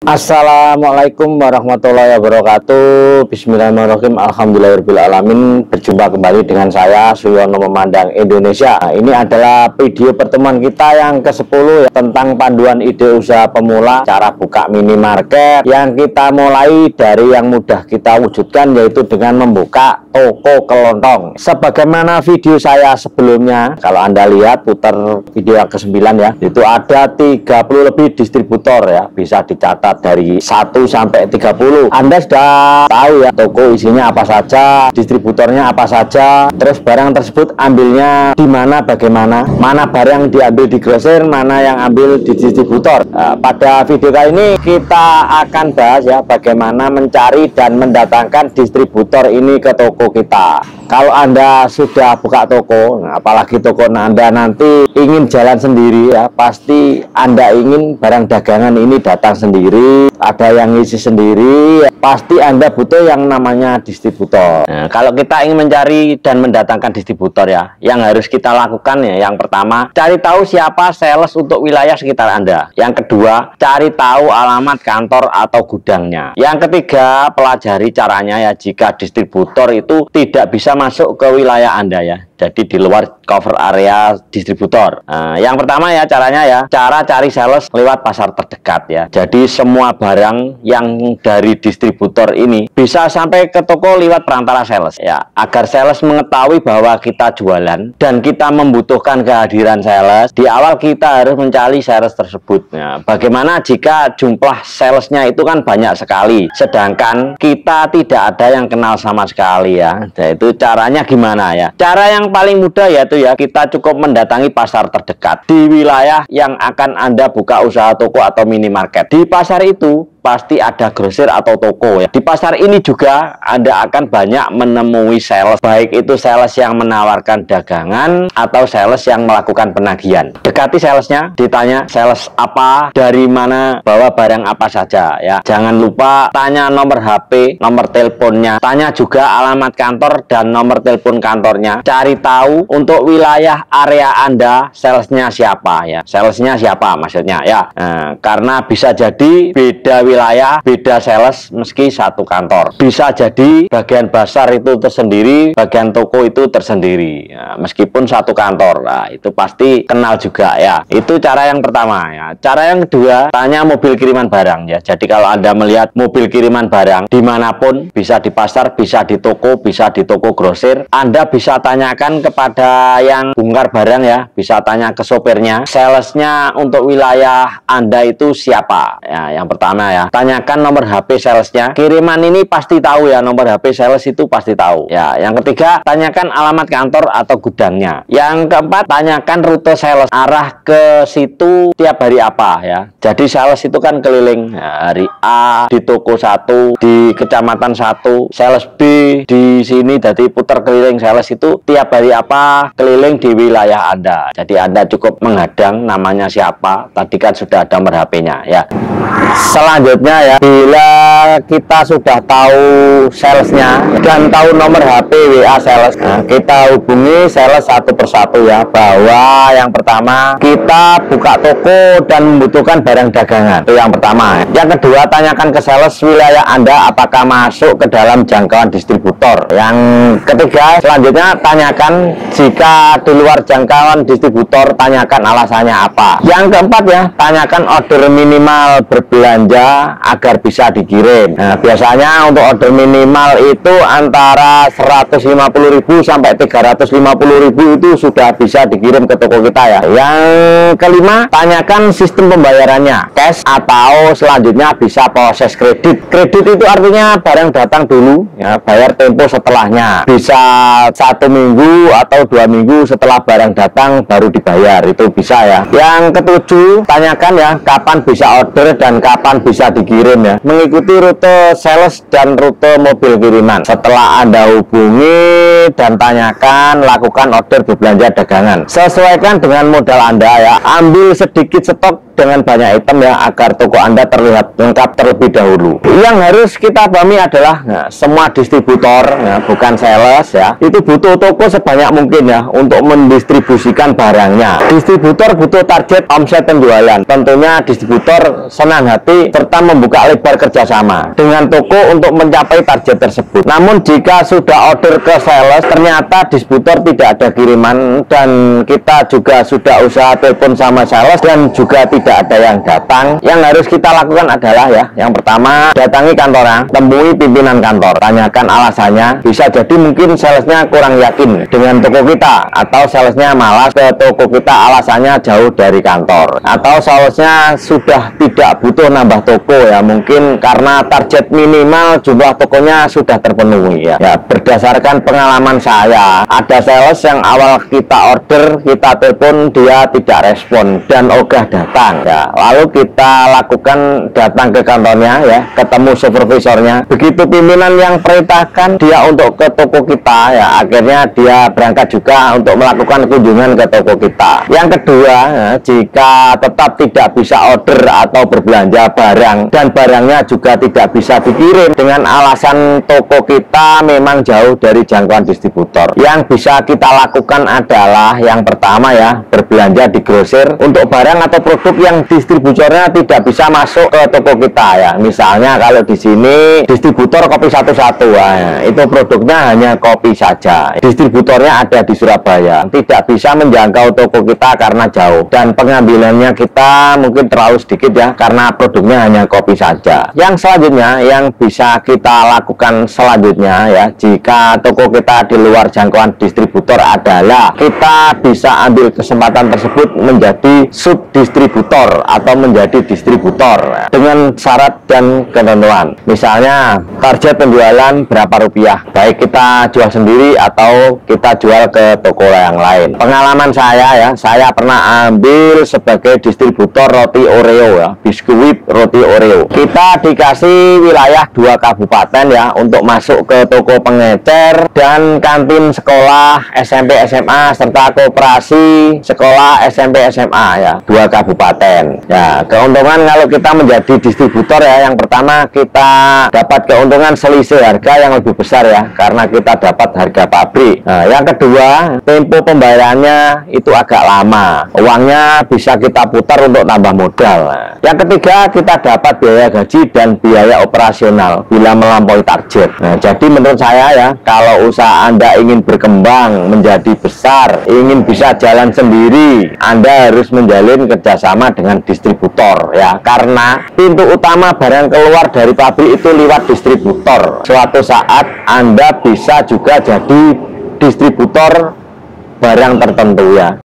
Assalamualaikum warahmatullahi wabarakatuh. Bismillahirrahmanirrahim. Alhamdulillahirrahmanirrahim. Berjumpa kembali dengan saya Suyono Memandang Indonesia. Ini adalah video pertemuan kita yang ke-10 tentang panduan ide usaha pemula, cara buka minimarket, yang kita mulai dari yang mudah kita wujudkan, yaitu dengan membuka toko kelontong. Sebagaimana video saya sebelumnya, kalau Anda lihat putar video yang ke-9 ya, itu ada 30 lebih distributor ya, bisa dicatat dari 1 sampai 30. Anda sudah tahu ya toko isinya apa saja, distributornya apa saja, terus barang tersebut ambilnya di mana, bagaimana, mana barang diambil di grosir, mana yang ambil di distributor. Pada video kali ini kita akan bahas ya bagaimana mencari dan mendatangkan distributor ini ke toko kita. Kalau Anda sudah buka toko, apalagi toko Anda nanti ingin jalan sendiri ya, pasti Anda ingin barang dagangan ini datang sendiri, ada yang ngisi sendiri, pasti Anda butuh yang namanya distributor. Nah, kalau kita ingin mencari dan mendatangkan distributor ya, yang harus kita lakukan ya, yang pertama, cari tahu siapa sales untuk wilayah sekitar Anda. Yang kedua, cari tahu alamat kantor atau gudangnya. Yang ketiga, pelajari caranya ya jika distributor itu tidak bisa masuk ke wilayah Anda ya, jadi di luar cover area distributor. Nah, yang pertama ya caranya ya, cara cari sales lewat pasar terdekat ya. Jadi semua barang yang dari distributor ini bisa sampai ke toko lewat perantara sales ya, agar sales mengetahui bahwa kita jualan dan kita membutuhkan kehadiran sales. Di awal kita harus mencari sales tersebut ya. Bagaimana jika jumlah salesnya itu kan banyak sekali, sedangkan kita tidak ada yang kenal sama sekali ya. Nah, itu caranya gimana ya? Cara yang paling mudah yaitu ya, kita cukup mendatangi pasar terdekat di wilayah yang akan Anda buka usaha toko atau minimarket. Di pasar itu pasti ada grosir atau toko ya. Di pasar ini juga Anda akan banyak menemui sales, baik itu sales yang menawarkan dagangan atau sales yang melakukan penagihan. Dekati salesnya, ditanya sales apa, dari mana, bawa barang apa saja ya. Jangan lupa tanya nomor HP, nomor teleponnya, tanya juga alamat kantor dan nomor telepon kantornya. Cari tahu untuk wilayah area Anda salesnya siapa ya. Salesnya siapa maksudnya ya. Nah, karena bisa jadi beda wilayah, beda sales meski satu kantor. Bisa jadi bagian pasar itu tersendiri, bagian toko itu tersendiri ya, meskipun satu kantor. Nah, itu pasti kenal juga ya. Itu cara yang pertama ya. Cara yang kedua, tanya mobil kiriman barang ya. Jadi kalau Anda melihat mobil kiriman barang dimanapun, bisa di pasar, bisa di toko grosir, Anda bisa tanyakan kepada yang bongkar barang ya, bisa tanya ke sopirnya, salesnya untuk wilayah Anda itu siapa ya. Yang pertama ya, tanyakan nomor HP salesnya. Kiriman ini pasti tahu ya, nomor HP sales itu pasti tahu ya. Yang ketiga, tanyakan alamat kantor atau gudangnya. Yang keempat, tanyakan rute sales, arah ke situ tiap hari apa ya. Jadi sales itu kan keliling ya, hari A di toko 1 di kecamatan 1, sales B di sini, jadi putar keliling sales itu tiap hari apa, keliling di wilayah Anda. Jadi Anda cukup menghadang namanya siapa, tadi kan sudah ada nomor HP-nya ya. Selanjutnya ya, bila kita sudah tahu salesnya dan tahu nomor HP WA sales, nah, kita hubungi sales satu persatu ya, bahwa yang pertama kita buka toko dan membutuhkan barang dagangan, itu yang pertama. Yang kedua, tanyakan ke sales wilayah Anda apakah masuk ke dalam jangkauan distributor. Yang ketiga, selanjutnya tanyakan jika di luar jangkauan distributor, tanyakan alasannya apa. Yang keempat ya, tanyakan order minimal berbelanja agar bisa dikirim. Nah, biasanya untuk order minimal itu antara 150.000 sampai 350.000 itu sudah bisa dikirim ke toko kita ya. Yang kelima, tanyakan sistem pembayarannya, cash atau selanjutnya bisa proses kredit. Kredit itu artinya barang datang dulu ya, bayar tempo setelahnya, bisa 1 minggu atau 2 minggu setelah barang datang baru dibayar, itu bisa ya. Yang ketujuh, tanyakan ya kapan bisa order dan kapan bisa dikirim ya, mengikuti rute sales dan rute mobil kiriman. Setelah Anda hubungi dan tanyakan, lakukan order berbelanja dagangan. Sesuaikan dengan modal Anda ya, ambil sedikit stok dengan banyak item ya, agar toko Anda terlihat lengkap terlebih dahulu. Yang harus kita pahami adalah semua distributor bukan sales ya, itu butuh toko sebanyak mungkin ya untuk mendistribusikan barangnya. Distributor butuh target omset penjualan. Tentunya distributor senang hati serta membuka lebar kerjasama dengan toko untuk mencapai target tersebut. Namun jika sudah order ke sales ternyata distributor tidak ada kiriman dan kita juga sudah usaha telepon sama sales dan juga tidak ada yang datang, yang harus kita lakukan adalah ya, yang pertama datangi kantornya, temui pimpinan kantor, tanyakan alasannya. Bisa jadi mungkin salesnya kurang yakin dengan toko kita, atau salesnya malas ke toko kita alasannya jauh dari kantor, atau salesnya sudah tidak butuh nambah toko ya, mungkin karena target minimal jumlah tokonya sudah terpenuhi ya. Berdasarkan pengalaman saya, ada sales yang awal kita order, kita telepon, dia tidak respon dan ogah datang ya, lalu kita lakukan datang ke kantornya ya, ketemu supervisornya. Begitu pimpinan yang perintahkan dia untuk ke toko kita ya, akhirnya dia berangkat juga untuk melakukan kunjungan ke toko kita. Yang kedua ya, jika tetap tidak bisa order atau berbelanja barang dan barangnya juga tidak bisa dikirim dengan alasan toko kita memang jauh dari jangkauan distributor, yang bisa kita lakukan adalah yang pertama ya, berbelanja di grosir untuk barang atau produk yang distributornya tidak bisa masuk ke toko kita ya. Misalnya kalau di sini distributor kopi satu-satu ya, itu produknya hanya kopi saja, distributornya ada di Surabaya, tidak bisa menjangkau toko kita karena jauh dan pengambilannya kita mungkin terlalu sedikit ya, karena produknya hanya kopi saja. Yang selanjutnya yang bisa kita lakukan selanjutnya ya, jika toko kita di luar jangkauan distributor adalah kita bisa ambil kesempatan tersebut menjadi subdistributor atau menjadi distributor dengan syarat dan ketentuan. Misalnya target penjualan berapa rupiah, baik kita jual sendiri atau kita jual ke toko yang lain. Pengalaman saya ya, saya pernah ambil sebagai distributor roti Oreo ya, biskuit roti Oreo. Kita dikasih wilayah 2 kabupaten ya untuk masuk ke toko pengecer dan kantin sekolah SMP SMA serta koperasi sekolah SMP SMA ya, 2 kabupaten ya. Keuntungan kalau kita menjadi distributor ya, yang pertama kita dapat keuntungan selisih harga yang lebih besar ya, karena kita dapat harga pabrik. Nah, yang kedua, tempo pembayarannya itu agak lama, uangnya bisa kita putar untuk tambah modal. Nah, yang ketiga, kita dapat biaya gaji dan biaya operasional bila melampaui target. Nah, jadi menurut saya ya, kalau usaha Anda ingin berkembang menjadi besar, ingin bisa jalan sendiri, Anda harus menjalin kerjasama dengan distributor ya, karena pintu utama barang keluar dari pabrik itu lewat distributor. Suatu saat Anda bisa juga jadi distributor barang tertentu ya.